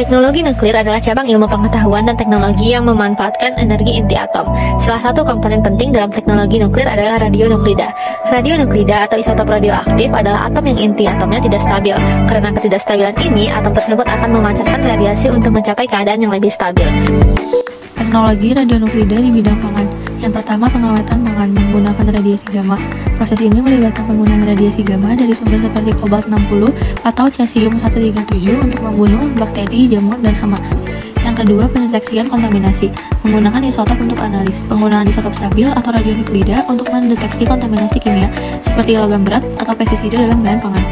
Teknologi nuklir adalah cabang ilmu pengetahuan dan teknologi yang memanfaatkan energi inti atom. Salah satu komponen penting dalam teknologi nuklir adalah radionuklida. Radionuklida atau isotop radioaktif adalah atom yang inti atomnya tidak stabil. Karena ketidakstabilan ini, atom tersebut akan memancarkan radiasi untuk mencapai keadaan yang lebih stabil. Teknologi radionuklida di bidang pangan. Yang pertama, pengawetan pangan menggunakan radiasi gamma. Proses ini melibatkan penggunaan radiasi gamma dari sumber seperti kobalt 60 atau cesium-137 untuk membunuh bakteri, jamur, dan hama. Yang kedua, pendeteksian kontaminasi menggunakan isotop untuk analis. Penggunaan isotop stabil atau radionuklida untuk mendeteksi kontaminasi kimia seperti logam berat atau pestisida dalam bahan pangan.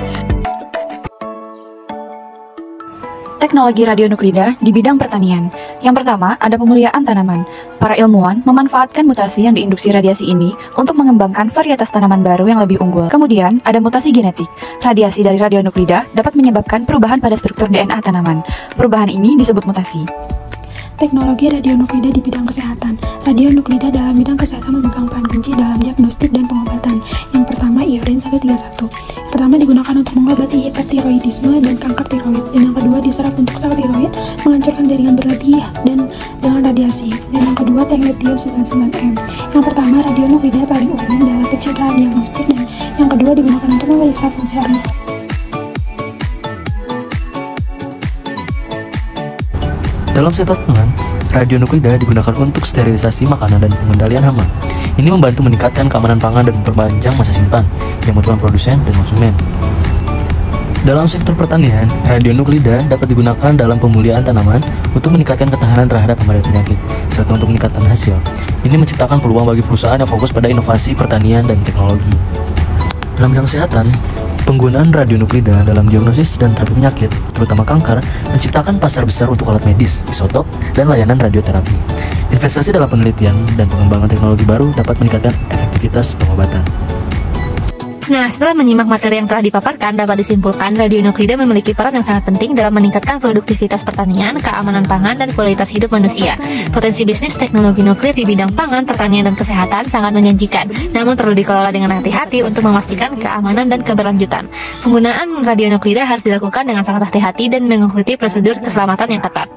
Teknologi radionuklida di bidang pertanian. Yang pertama, ada pemuliaan tanaman. Para ilmuwan memanfaatkan mutasi yang diinduksi radiasi ini untuk mengembangkan varietas tanaman baru yang lebih unggul. Kemudian, ada mutasi genetik. Radiasi dari radionuklida dapat menyebabkan perubahan pada struktur DNA tanaman. Perubahan ini disebut mutasi. Teknologi radionuklida di bidang kesehatan. Radionuklida dalam bidang kesehatan memegang peran kunci dalam diagnostik dan pengobatan. Yang pertama, iodin 131. Yang pertama digunakan untuk mengobati hipertiroidisme dan kanker tiroid. Dan yang kedua diserap untuk sel tiroid, menghancurkan jaringan berlebih dan dengan radiasi. Dan yang kedua, technetium 99M. Yang pertama, radionuklida paling umum dalam pencitraan diagnostik, dan yang kedua digunakan untuk memeriksa fungsi organ. Dalam sektor pangan, radionuklida digunakan untuk sterilisasi makanan dan pengendalian hama. Ini membantu meningkatkan keamanan pangan dan memperpanjang masa simpan yang menguntungkan produsen dan konsumen. Dalam sektor pertanian, radionuklida dapat digunakan dalam pemulihan tanaman untuk meningkatkan ketahanan terhadap berbagai penyakit, serta untuk meningkatkan hasil. Ini menciptakan peluang bagi perusahaan yang fokus pada inovasi pertanian dan teknologi. Dalam bidang kesehatan, penggunaan radionuklida dalam diagnosis dan terapi penyakit, terutama kanker, menciptakan pasar besar untuk alat medis, isotop, dan layanan radioterapi. Investasi dalam penelitian dan pengembangan teknologi baru dapat meningkatkan efektivitas pengobatan. Nah, setelah menyimak materi yang telah dipaparkan, dapat disimpulkan radionuklida memiliki peran yang sangat penting dalam meningkatkan produktivitas pertanian, keamanan pangan, dan kualitas hidup manusia. Potensi bisnis teknologi nuklir di bidang pangan, pertanian, dan kesehatan sangat menjanjikan, namun perlu dikelola dengan hati-hati untuk memastikan keamanan dan keberlanjutan. Penggunaan radionuklida harus dilakukan dengan sangat hati-hati dan mengikuti prosedur keselamatan yang ketat.